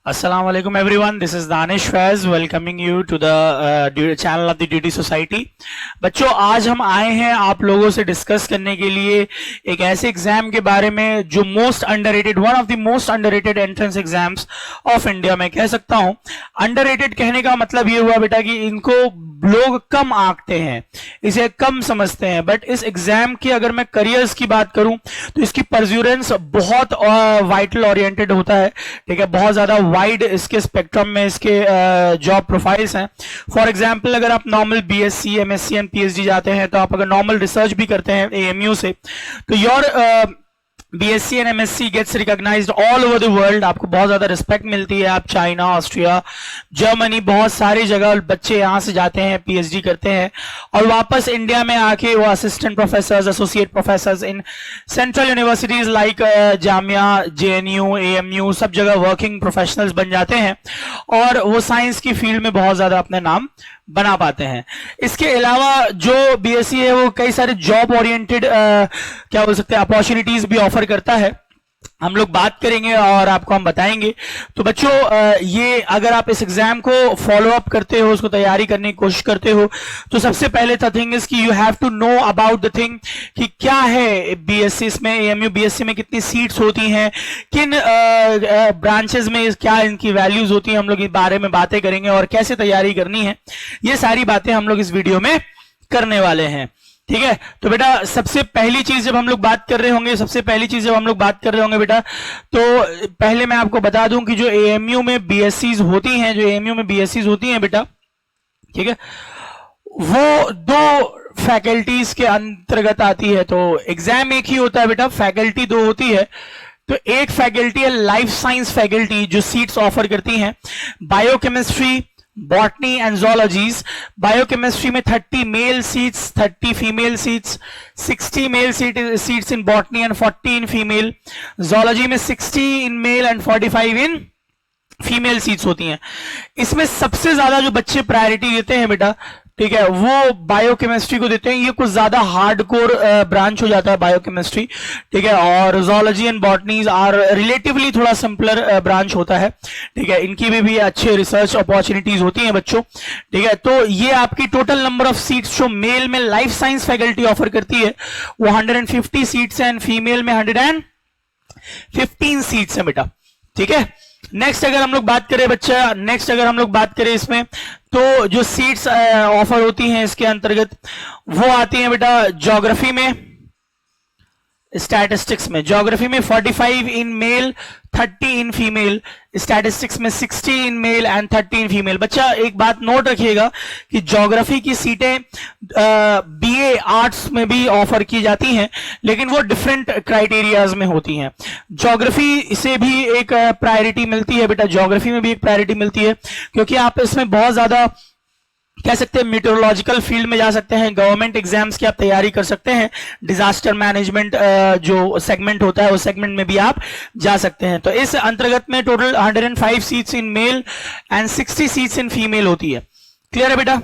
Assalamu alaikum everyone. This is Danish Faiz welcoming you to the channel of the Duty Society. बच्चों आज हम आए हैं आप लोगों से डिस्कस करने के लिए एक ऐसे एग्जाम के बारे में जो most underrated, one of the most underrated entrance exams of India में कह सकता हूं। अंडररेटेड कहने का मतलब ये हुआ बेटा कि इनको लोग कम आंकते हैं, इसे कम समझते हैं, बट इस एग्जाम की अगर मैं करियर्स की बात करूं तो इसकी परज्यूरेंस बहुत वाइटल ओरिएंटेड होता है। ठीक है, बहुत ज्यादा वाइड इसके स्पेक्ट्रम में इसके जॉब प्रोफाइल्स हैं। फॉर एग्जांपल अगर आप normal BSc, MSc and PhD जाते हैं तो आप अगर नॉर्मल रिसर्च भी करते हैं एएमयू से तो your BSc and MSc gets recognized all over the world। आपको बहुत ज्यादा रिस्पेक्ट मिलती है। आप चाइना, ऑस्ट्रिया, जर्मनी, बहुत सारी जगह बच्चे यहाँ से जाते हैं, पीएचडी करते हैं और वापस इंडिया में आके वो assistant professors, associate professors in central universities like Jamia, JNU, AMU, सब जगह वर्किंग प्रोफेशनल्स बन जाते हैं और वो साइंस की फील्ड में बहुत ज्यादा अपने नाम बना पाते हैं। इसके अलावा जो बीएससी है वो कई सारे जॉब ओरिएंटेड क्या बोल सकते हैं अपॉर्चुनिटीज भी ऑफर करता है। हम लोग बात करेंगे और आपको हम बताएंगे। तो बच्चों ये अगर आप इस एग्जाम को फॉलो अप करते हो, उसको तैयारी करने की कोशिश करते हो तो सबसे पहले द थिंग इज कि you have to know about the thing कि क्या है बीएससी में, एएमयू बीएससी में कितनी सीट्स होती हैं, किन ब्रांचेस में क्या इनकी वैल्यूज होती हैं। हम लोग इस बारे में बातें करेंगे और कैसे तैयारी करनी है, ये सारी बातें हम लोग इस वीडियो में करने वाले हैं। ठीक है, तो बेटा सबसे पहली चीज जब हम लोग बात कर रहे होंगे बेटा, तो पहले मैं आपको बता दूं कि जो एएमयू में बीएससीज होती हैं बेटा, ठीक है, वो दो फैकल्टीज के अंतर्गत आती है। तो एग्जाम एक ही होता है बेटा, फैकल्टी दो होती है। तो एक फैकल्टी है लाइफ साइंस फैकल्टी जो सीट्स ऑफर करती हैं, biochemistry, botany and zoologies. Biochemistry में 30 male seats, 30 female seats, 60 male seats in botany and 40 in female. Zoology में 60 in male and 45 in female seats होती हैं। इसमें सबसे ज्यादा जो बच्चे प्रायोरिटी देते हैं बेटा, ठीक है, वो बायोकेमिस्ट्री को देते हैं। ये कुछ ज्यादा हार्डकोर ब्रांच हो जाता है बायोकेमिस्ट्री, ठीक है, और जोलॉजी एंड बॉटनीज आर रिलेटिवली थोड़ा सिंपलर ब्रांच होता है। ठीक है, इनकी भी अच्छे रिसर्च अपॉर्चुनिटीज होती हैं बच्चों। ठीक है, तो ये आपकी टोटल नंबर ऑफ सीट्स जो मेल में लाइफ साइंस फैकल्टी ऑफर करती है वो 150 सीट्स एंड फीमेल में 115 सीट्स है बेटा। ठीक है, नेक्स्ट अगर हम लोग बात करें इसमें तो जो सीट्स ऑफर होती हैं इसके अंतर्गत वो आती हैं बेटा ज्योग्राफी में, स्टैटिस्टिक्स में। ज्योग्राफी में 45 इन मेल, 30 इन फीमेल। स्टैटिस्टिक्स में 60 in male and 30 in female. बच्चा एक बात नोट रखिएगा कि ज्योग्राफी की सीटें बीए आर्ट्स में भी ऑफर की जाती हैं, लेकिन वो डिफरेंट क्राइटेरियाज में होती हैं। ज्योग्राफी से भी एक प्रायोरिटी मिलती है बेटा, ज्योग्राफी में भी एक प्रायोरिटी मिलती है क्योंकि आप इसमें बहुत ज्यादा कह सकते हैं मीटरोलॉजिकल फील्ड में जा सकते हैं, गवर्नमेंट एग्जाम्स की आप तैयारी कर सकते हैं, डिजास्टर मैनेजमेंट जो सेगमेंट होता है उस सेगमेंट में भी आप जा सकते हैं। तो इस अंतर्गत में total 105 seats in male and 60 seats in female होती है। क्लियर है बेटा,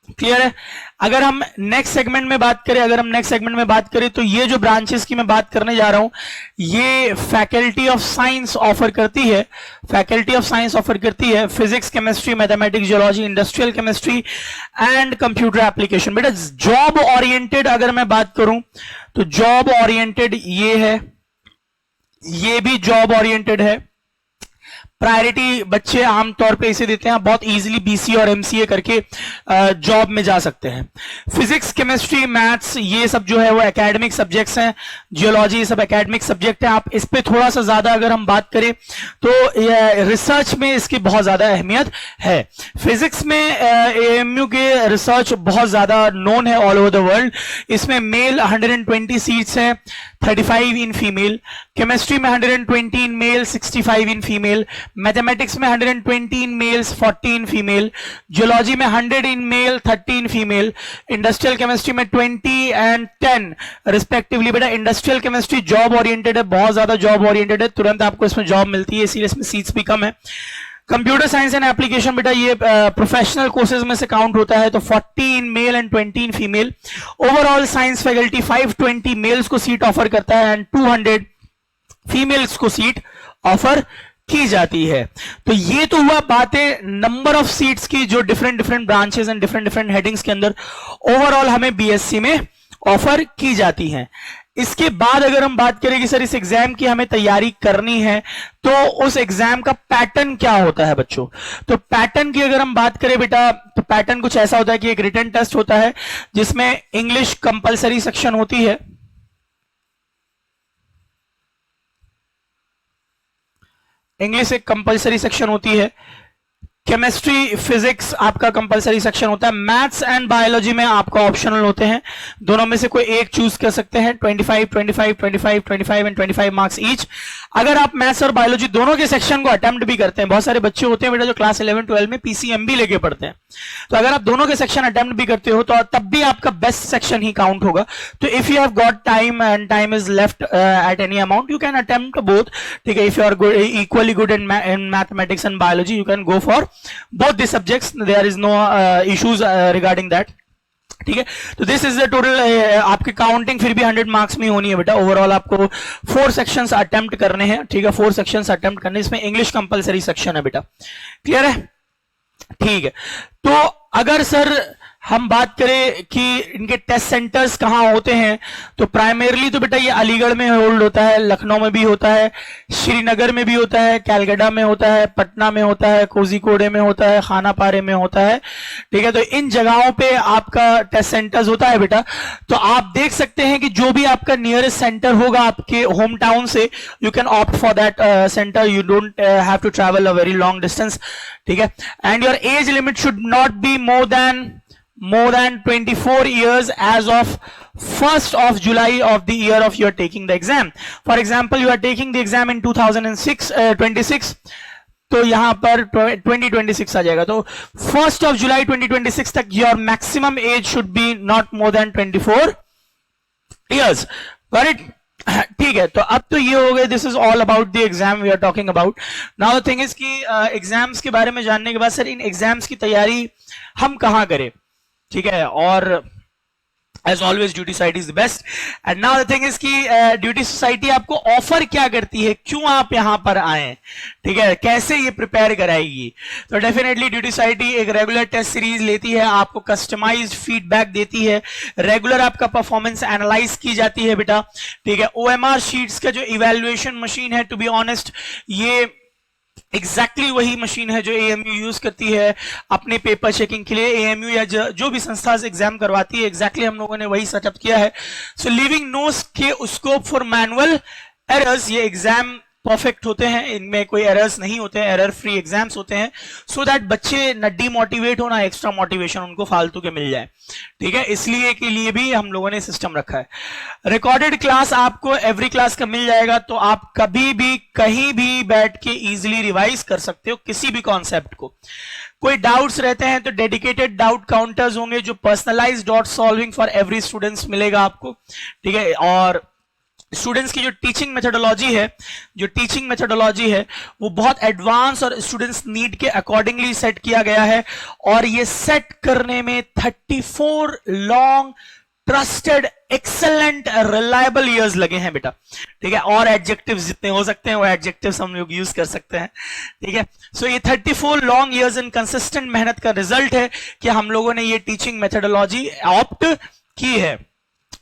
क्लियर है। अगर हम नेक्स्ट सेगमेंट में बात करें तो ये जो ब्रांचेस की मैं बात करने जा रहा हूं ये फैकल्टी ऑफ साइंस ऑफर करती है physics, chemistry, mathematics, geology, industrial chemistry and computer application. बेटा जॉब ओरिएंटेड अगर मैं बात करूं तो जॉब ओरिएंटेड ये है, ये भी जॉब ओरिएंटेड है। प्रायोरिटी बच्चे आमतौर पे इसे देते हैं, बहुत इजीली बीसी और एमसीए करके जॉब में जा सकते हैं। फिजिक्स, केमिस्ट्री, मैथ्स ये सब जो है वो एकेडमिक सब्जेक्ट्स हैं। जियोलॉजी ये सब एकेडमिक सब्जेक्ट है। आप इस पे थोड़ा सा ज्यादा अगर हम बात करें तो रिसर्च में इसकी बहुत ज्यादा अहमियत है। फिजिक्स में एएमयू के रिसर्च बहुत ज्यादा नोन है ऑल ओवर द वर्ल्ड। इसमें मेल 120 सीट्स हैं, 35 इन फीमेल। केमिस्ट्री में 120 in male, 65 in female. Mathematics में 120 in males, 40 in female. Geology में 100 in male, 30 in female. Industrial chemistry में 20 एंड 10 रिस्पेक्टिवली। बेटा इंडस्ट्रियल केमिस्ट्री जॉब ओरिएंटेड है, बहुत ज्यादा जॉब ओरिएंटेड है, तुरंत आपको इसमें जॉब मिलती है, इसीलिए इसमें सीट्स भी कम है। कंप्यूटर साइंस एंड एप्लीकेशन बेटा ये प्रोफेशनल कोर्सेज में से काउंट होता है, तो 40 in male and 20 in female. Overall science faculty 520 males को सीट ऑफर करता है एंड 200 फीमेल्स को सीट ऑफर की जाती है। तो ये तो हुआ बातें नंबर ऑफ सीट्स की जो different different branches and different different headings के अंदर ओवरऑल हमें बीएससी में ऑफर की जाती हैं। इसके बाद अगर हम बात करें कि सर इस एग्जाम की हमें तैयारी करनी है तो उस एग्जाम का पैटर्न क्या होता है बच्चों। तो पैटर्न की अगर हम बात करें बेटा तो पैटर्न कुछ ऐसा होता है कि एक रिटन टेस्ट होता है जिसमें इंग्लिश कंपलसरी सेक्शन होती है, इंग्लिश एक कंपलसरी सेक्शन होती है, केमिस्ट्री फिजिक्स आपका कंपलसरी सेक्शन होता है, मैथ्स एंड बायोलॉजी में आपका ऑप्शनल होते हैं, दोनों में से कोई एक चूज कर सकते हैं। 25 25 25 25 एंड 25 मार्क्स ईच। अगर आप मैथ्स और बायोलॉजी दोनों के सेक्शन को अटेम्प्ट भी करते हैं, बहुत सारे बच्चे होते हैं बेटा जो क्लास 11 12 में पीसीएमबी लेके पढ़ते हैं, तो अगर आप दोनों के सेक्शन अटेम्प्ट भी करते हो तो तब भी आपका बेस्ट सेक्शन ही काउंट होगा। तो if you have got time and time is left at any amount you can attempt both, ठीक है। If you are equally good in mathematics and biology you can go for both the subjects, there is no issues regarding that, ठीक है। तो this is the total, आपकी counting फिर भी 100 marks में होनी है बेटा। ओवरऑल आपको 4 सेक्शंस अटेम्प्ट करने हैं, ठीक है, 4 सेक्शंस अटेम्प्ट करने, इसमें इंग्लिश कंपलसरी सेक्शन है बेटा, क्लियर है, ठीक है। तो अगर सर हम बात करें कि इनके टेस्ट सेंटर्स कहां होते हैं तो प्राइमरीली तो बेटा ये अलीगढ़ में होल्ड होता है, लखनऊ में भी होता है, श्रीनगर में भी होता है, कैलकाटा में होता है, पटना में होता है, कोझिकोडे में होता है, खानापारे में होता है, ठीक है। तो इन जगहों पे आपका टेस्ट सेंटर्स होता है बेटा। तो आप देख सकते हैं कि जो भी आपका नियरेस्ट सेंटर होगा आपके होम टाउन से you can opt for that centre, you don't have to travel a very long distance, ठीक है। And your age limit should not be more than 24 years as of 1st of July of the year of you are taking the exam. For example, you are taking the exam in 2026, तो यहां पर 2026 आ जाएगा। तो 1st of July 2026 तक your maximum age should be not more than 24 years. Got it? ठीक है। तो अब तो ये हो गए, this is all about the exam we are talking about. Now the thing is कि एग्जाम्स के बारे में जानने के बाद सर इन एग्जाम्स की तैयारी हम कहां करें, ठीक है। और as always duty society is the best. And now the thing is कि ड्यूटी सोसाइटी आपको ऑफर क्या करती है, क्यों आप यहां पर आए, ठीक है, कैसे ये प्रिपेयर कराएगी। तो डेफिनेटली ड्यूटी सोसाइटी एक रेगुलर टेस्ट सीरीज लेती है, आपको कस्टमाइज्ड फीडबैक देती है, रेगुलर आपका परफॉर्मेंस एनालाइज की जाती है बेटा, ठीक है। ओएमआर शीट्स का जो इवैल्यूएशन मशीन है, टू बी ऑनेस्ट ये एग्जैक्टली वही मशीन है जो एएमयू यूज करती है अपने पेपर चेकिंग के लिए। एएमयू या जो भी संस्था एग्जाम करवाती है एग्जैक्टली हम लोगों ने वही सेटअप किया है। So leaving no scope for manual errors, ये एग्जाम परफेक्ट होते हैं, इनमें कोई एरर्स नहीं होते हैं, एरर फ्री एग्जाम्स होते हैं, सो दैट बच्चे न डीमोटिवेट हो ना एक्स्ट्रा मोटिवेशन उनको फालतू के मिल जाए, ठीक है। इसलिए के लिए भी हम लोगों ने सिस्टम रखा है। रिकॉर्डेड क्लास आपको एवरी क्लास का मिल जाएगा, तो आप कभी भी कहीं भी बैठ के इजीली रिवाइज कर सकते हो किसी भी कॉन्सेप्ट को। कोई डाउट्स रहते हैं तो डेडिकेटेड डाउट काउंटर्स होंगे, जो personalised dot solving for every students मिलेगा आपको, ठीक है। और स्टूडेंट्स की जो टीचिंग मेथोडोलॉजी है वो बहुत एडवांस और स्टूडेंट्स नीड के अकॉर्डिंगली सेट किया गया है, और ये सेट करने में 34 long trusted excellent reliable years लगे हैं बेटा, ठीक है। और एडजेक्टिव्स जितने हो सकते हैं वो एडजेक्टिव्स हम लोग यूज कर सकते हैं, ठीक है। सो ये 34 लॉन्ग ईयर्स इन कंसिस्टेंट मेहनत का रिजल्ट है कि हम लोगों ने ये टीचिंग मेथोडोलॉजी ऑप्ट की है,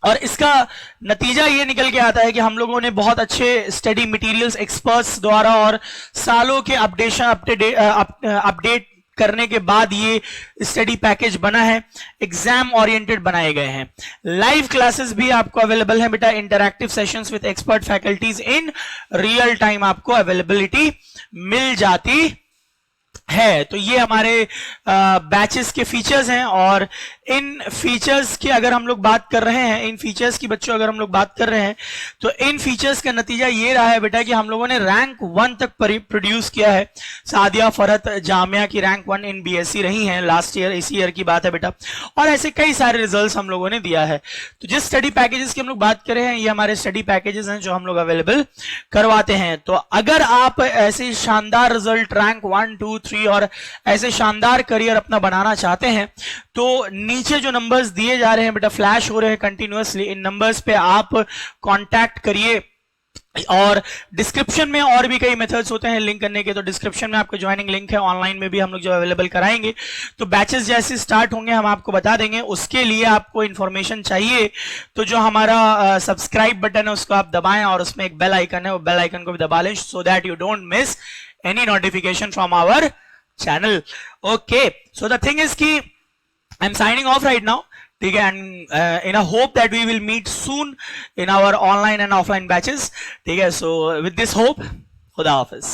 और इसका नतीजा ये निकल के आता है कि हम लोगों ने बहुत अच्छे स्टडी मटेरियल्स एक्सपर्ट्स द्वारा और सालों के अपडेट करने के बाद ये स्टडी पैकेज बना है, एग्जाम ओरिएंटेड बनाए गए हैं। लाइव क्लासेस भी आपको अवेलेबल है बेटा, interactive sessions with expert faculties in real time आपको अवेलेबिलिटी मिल जाती है। तो ये हमारे बैचेस के फीचर्स हैं, और इन फीचर्स की अगर हम लोग बात कर रहे हैं, इन फीचर्स की बच्चों अगर हम लोग बात कर रहे हैं तो इन फीचर्स का नतीजा ये रहा है बेटा कि हम लोगों ने रैंक 1 तक प्रोड्यूस किया है। सादिया फरहत जामिया की रैंक 1 इन बीएससी रही हैं लास्ट ईयर, इसी ईयर की बात है बेटा, और ऐसे कई सारे रिजल्ट्स हम लोगों ने दिया है। तो जिस स्टडी पैकेजेस की हम लोग बात कर रहे हैं ये हमारे स्टडी पैकेजेस हैं जो हम लोग अवेलेबल करवाते हैं। तो अगर आप ऐसे शानदार रिजल्ट रैंक 1 2 3 और ऐसे शानदार करियर अपना बनाना चाहते हैं तो नीचे जो नंबर्स दिए जा रहे हैं बेटा, फ्लैश हो रहे हैं कंटिन्यूअसली, इन नंबर्स पे आप कांटेक्ट करिए, और डिस्क्रिप्शन में और भी कई मेथड्स होते हैं लिंक करने के, तो डिस्क्रिप्शन में आपको ज्वाइनिंग लिंक है, ऑनलाइन में भी हम लोग जो अवेलेबल कराएंगे। तो बैचेस जैसे स्टार्ट होंगे हम आपको बता देंगे। उसके लिए आपको इन्फॉर्मेशन चाहिए तो जो हमारा सब्सक्राइब बटन है उसको आप दबाएं और उसमें एक बेल आइकन है, वो बेल आइकन को भी दबा लें so that you don't miss any notification from our channel. Okay, so the thing is की I am signing off right now, ठीक है, and in a hope that we will meet soon in our online and offline batches, ठीक है। So with this hope, खुदा हाफिज।